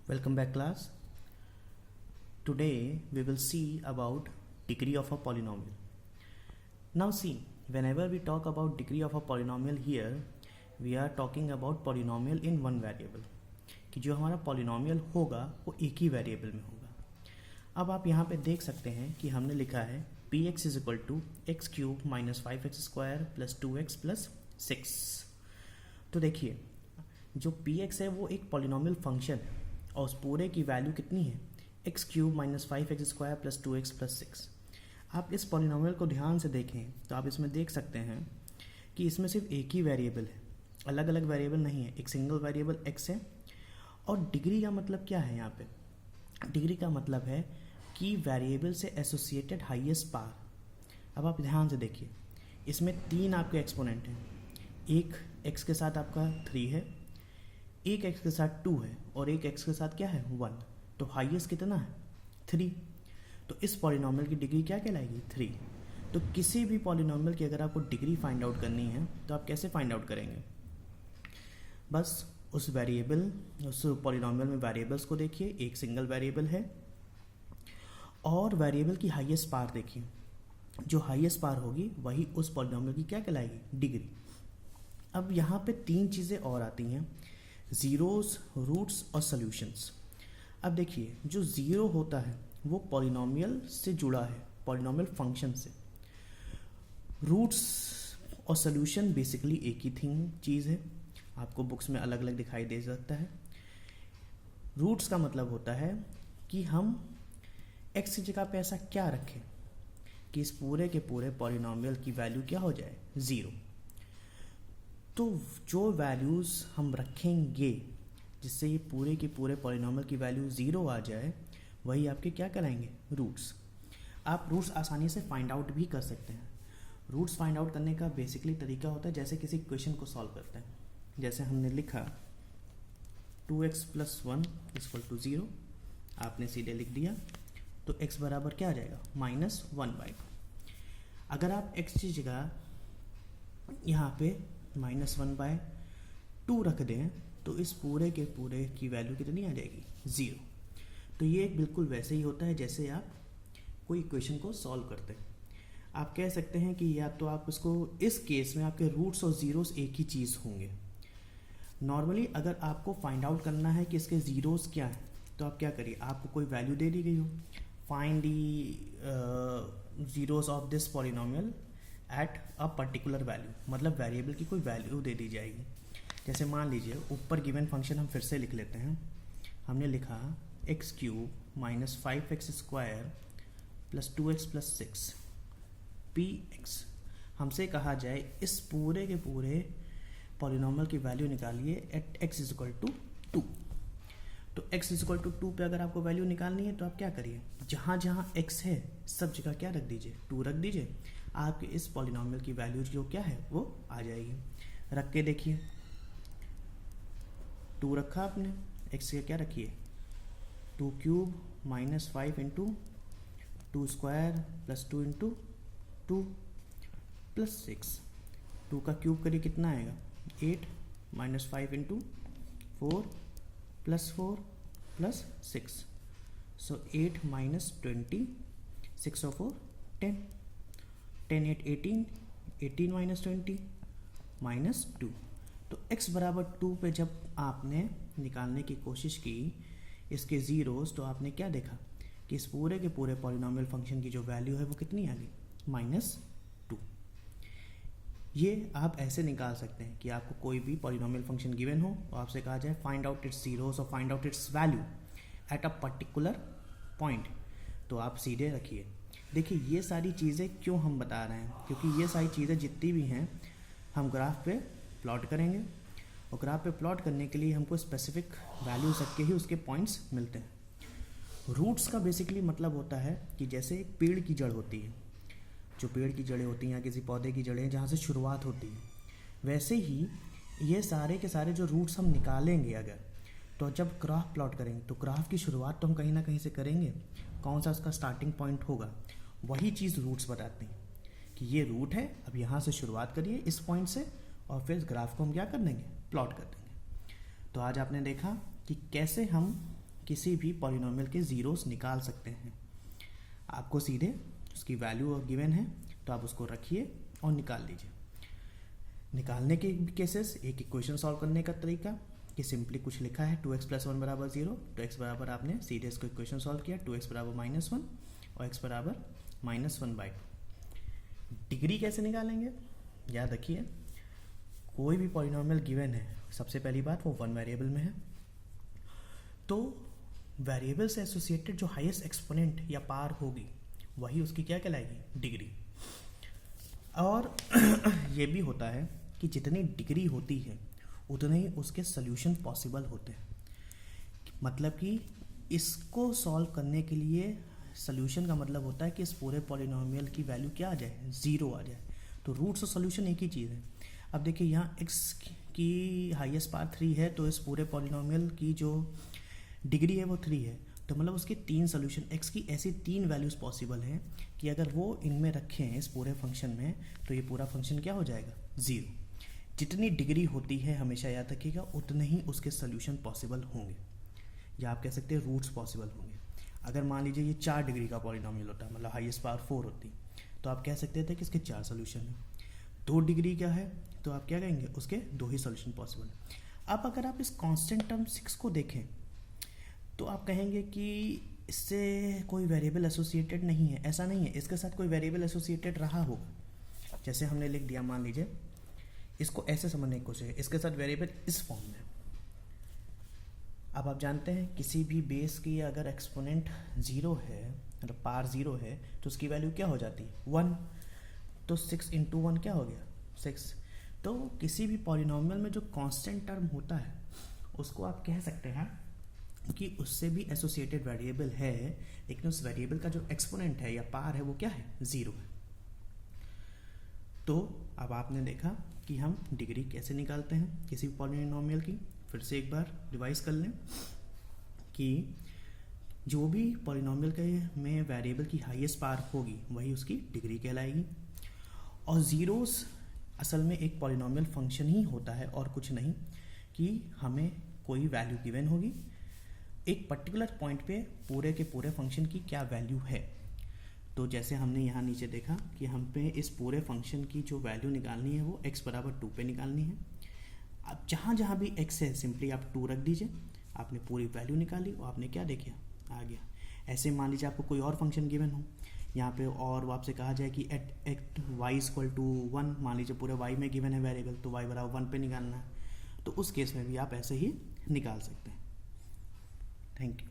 Welcome back class. Today we will see about degree of a polynomial. Now see, whenever we talk about degree of a polynomial here, we are talking about polynomial in one variable. कि जो हमारा polynomial होगा वो एक ही variable में होगा. अब आप यहाँ पे देख सकते हैं कि हमने लिखा है px is equal to x cube minus 5x² plus 2x plus 6. तो देखिए जो px है वो एक पॉलिनॉमियल फंक्शन है और उस पूरे की वैल्यू कितनी है x cube minus 5x² plus 2x plus 6. आप इस पॉलिनॉमियल को ध्यान से देखें तो आप इसमें देख सकते हैं कि इसमें सिर्फ एक ही वेरिएबल है, अलग अलग वेरिएबल नहीं है, एक सिंगल वेरिएबल x है. और डिग्री का मतलब क्या है यहाँ पे? डिग्री का मतलब है कि वेरिएबल से एसोसिएटेड हाईएस्ट पावर. अब आप ध्यान से देखिए, इसमें 3 आपके एक्सपोनेंट हैं. एक x के साथ आपका 3 है, एक x के साथ 2 है और एक x के साथ क्या है 1. तो हाईएस्ट कितना है 3. तो इस पॉलिनॉमियल की डिग्री क्या कहलाएगी 3. तो किसी भी पॉलिनॉमियल की अगर आपको डिग्री फाइंड आउट करनी है तो आप कैसे फाइंड आउट करेंगे? बस उस वेरिएबल उस पॉलिनॉमियल में वेरिएबल्स को देखिए, एक सिंगल वेरिएबल है और वेरिएबल की हाईएस्ट पावर देखिए. जो हाईएस्ट पावर होगी वही उस पॉलिनॉमियल की क्या कहलाएगी डिग्री. अब यहाँ पे 3 चीज़ें और आती हैं, ज़ीरोस, रूट्स और सॉल्यूशंस. अब देखिए जो ज़ीरो होता है वो पॉलिनॉमियल से जुड़ा है, पॉलिनॉमियल फंक्शन से. रूट्स और सॉल्यूशन बेसिकली एक ही चीज़ है, आपको बुक्स में अलग अलग दिखाई दे सकता है. रूट्स का मतलब होता है कि हम x की जगह पे ऐसा क्या रखें कि इस पूरे के पूरे पॉलिनॉमियल की वैल्यू क्या हो जाए 0. तो जो वैल्यूज़ हम रखेंगे जिससे ये पूरे के पूरे पॉलिनॉमियल की वैल्यू 0 आ जाए वही आपके क्या कहलाएंगे रूट्स. आप रूट्स आसानी से फाइंड आउट भी कर सकते हैं. रूट्स फाइंड आउट करने का बेसिकली तरीका होता है जैसे किसी क्वेश्चन को सॉल्व करते हैं. जैसे हमने लिखा 2x प्लस 1 इक्वल टू 0, आपने सीधे लिख दिया तो x बराबर क्या आ जाएगा -1/2. अगर आप x की जगह यहाँ पे -1/2 रख दें तो इस पूरे के पूरे की वैल्यू कितनी आ जाएगी 0. तो ये एक बिल्कुल वैसे ही होता है जैसे आप कोई इक्वेशन को सॉल्व करते हैं. आप कह सकते हैं कि या तो आप इसको इस केस में आपके रूट्स और ज़ीरोस एक ही चीज़ होंगे. नॉर्मली अगर आपको फाइंड आउट करना है कि इसके ज़ीरोस क्या है तो आप क्या करिए, आपको कोई वैल्यू दे दी गई हो, find the zeros of this polynomial at a particular value, मतलब वेरिएबल की कोई वैल्यू दे दी जाएगी. जैसे मान लीजिए ऊपर गिवन फंक्शन हम फिर से लिख लेते हैं. हमने लिखा x cube minus 5x² plus 2x plus 6 px. हमसे कहा जाए इस पूरे के पूरे पॉलिनॉमियल की वैल्यू निकालिए at x is equal to 2. तो x इज इक्वल टू 2 पे अगर आपको वैल्यू निकालनी है तो आप क्या करिए, जहाँ जहाँ x है सब जगह क्या रख दीजिए 2 रख दीजिए. आपके इस पॉलिनॉमियल की वैल्यू जो क्या है वो आ जाएगी. रख के देखिए 2 रखा आपने, x के क्या रखिए 2 cube minus 5 into 2 square plus 2 into 2 plus 6. 2 का क्यूब करिए कितना आएगा 8 माइनस 5 इंटू 4 प्लस 4 प्लस 6. सो 8 माइनस 20, 6 और 4 10, 10 8 18, 18 माइनस 20 माइनस 2. तो x बराबर 2 पे जब आपने निकालने की कोशिश की इसके ज़ीरोस तो आपने क्या देखा कि इस पूरे के पूरे पॉलिनॉमियल फंक्शन की जो वैल्यू है वो कितनी आ गई -2. ये आप ऐसे निकाल सकते हैं कि आपको कोई भी पॉलिनॉमियल फंक्शन गिवन हो और आपसे कहा जाए फाइंड आउट इट्स ज़ीरोस और find out it's value at a particular point, तो आप सीधे रखिए. देखिए ये सारी चीज़ें क्यों हम बता रहे हैं, क्योंकि ये सारी चीज़ें जितनी भी हैं हम ग्राफ पे प्लॉट करेंगे और ग्राफ पे प्लॉट करने के लिए हमको स्पेसिफिक वैल्यूज रख के ही उसके पॉइंट्स मिलते हैं. रूट्स का बेसिकली मतलब होता है कि जैसे एक पेड़ की जड़ होती है, जो पेड़ की जड़ें होती हैं या किसी पौधे की जड़ें जहाँ से शुरुआत होती है, वैसे ही ये सारे के सारे जो रूट्स हम निकालेंगे अगर, तो जब ग्राफ प्लॉट करेंगे तो ग्राफ की शुरुआत तो हम कहीं ना कहीं से करेंगे. कौन सा उसका स्टार्टिंग पॉइंट होगा, वही चीज़ रूट्स बताते हैं कि ये रूट है, अब यहाँ से शुरुआत करिए इस पॉइंट से और फिर ग्राफ को हम क्या कर देंगे प्लॉट कर देंगे. तो आज आपने देखा कि कैसे हम किसी भी पॉलिनोमियल के ज़ीरोस निकाल सकते हैं। आपको सीधे उसकी वैल्यू गिवन है तो आप उसको रखिए और निकाल लीजिए। निकालने के केसेस, एक इक्वेशन सॉल्व करने का तरीका कि सिंपली कुछ लिखा है 2x + 1 = 0, तो x बराबर आपने सीधे इसको इक्वेशन सॉल्व किया 2x बराबर -1 और x बराबर -1/2। डिग्री कैसे निकालेंगे? याद रखिए, कोई भी पॉलिनोमियल गिवन है, सबसे पहली बात वो 1 वेरिएबल में है, तो वेरिएबल से एसोसिएटेड जो हाईएस्ट एक्सपोनेंट या पावर होगी वही उसकी क्या कहलाएगी? डिग्री। और ये भी होता है कि जितनी डिग्री होती है उतने ही उसके सॉल्यूशन पॉसिबल होते हैं। मतलब कि इसको सॉल्व करने के लिए सॉल्यूशन का मतलब होता है कि इस पूरे पॉलिनोमियल की वैल्यू क्या आ जाए? 0 आ जाए। तो रूट्स और सॉल्यूशन एक ही चीज़ है। अब देखिए यहाँ x की हाईएस्ट पावर 3 है, तो इस पूरे पॉलिनोमियल की जो डिग्री है वो 3 है, तो मतलब उसके 3 सॉल्यूशन, x की ऐसी 3 वैल्यूज़ पॉसिबल हैं कि अगर वो इनमें रखें इस पूरे फंक्शन में तो ये पूरा फंक्शन क्या हो जाएगा? 0। जितनी डिग्री होती है हमेशा याद रखिएगा उतने ही उसके सॉल्यूशन पॉसिबल होंगे, या आप कह सकते हैं रूट्स पॉसिबल होंगे। अगर मान लीजिए ये 4 डिग्री का पॉलिनोमियल होता है, मतलब हाईएस्ट पावर 4 होती, तो आप कह सकते थे कि इसके 4 सॉल्यूशन हैं। 2 डिग्री क्या है तो आप क्या कहेंगे? उसके 2 ही सॉल्यूशन पॉसिबल। अब अगर आप इस कांस्टेंट टर्म 6 को देखें तो आप कहेंगे कि इससे कोई वेरिएबल एसोसिएटेड नहीं है। ऐसा नहीं है, इसके साथ कोई वेरिएबल एसोसिएटेड रहा होगा। जैसे हमने लिख दिया, मान लीजिए इसको ऐसे समझने की कोशिश है, इसके साथ वेरिएबल इस फॉर्म में। अब आप जानते हैं किसी भी बेस की अगर एक्सपोनेंट 0 है, मतलब पावर 0 है, तो उसकी वैल्यू क्या हो जाती है? 1। तो 6 × 1 क्या हो गया? 6। तो किसी भी पॉलिनोमियल में जो कांस्टेंट टर्म होता है उसको आप कह सकते हैं कि उससे भी एसोसिएटेड वेरिएबल है, लेकिन उस वेरिएबल का जो एक्सपोनेंट है या पावर है वो क्या है? 0 है। तो अब आपने देखा कि हम डिग्री कैसे निकालते हैं किसी पॉलिनोमियल की। फिर से एक बार रिवाइज कर लें कि जो भी पॉलिनोमियल के में वेरिएबल की हाईएस्ट पावर होगी वही उसकी डिग्री कहलाएगी। और ज़ीरोस असल में एक पॉलिनोमियल फंक्शन ही होता है और कुछ नहीं, कि हमें कोई वैल्यू गिवन होगी, एक पर्टिकुलर पॉइंट पे पूरे के पूरे फंक्शन की क्या वैल्यू है। तो जैसे हमने यहाँ नीचे देखा कि हम पे इस पूरे फंक्शन की जो वैल्यू निकालनी है वो x = 2 पे निकालनी है। अब जहाँ जहाँ भी x है सिंपली आप 2 रख दीजिए, आपने पूरी वैल्यू निकाली और आपने क्या देखा? आ गया। ऐसे मान लीजिए आपको कोई और फंक्शन गिवन हो यहाँ पे, और वो आपसे कहा जाए कि एट y = 1, मान लीजिए पूरे y में गिवन है वेरिएबल, तो y = 1 पे निकालना है, तो उस केस में भी आप ऐसे ही निकाल सकते हैं। Thank you.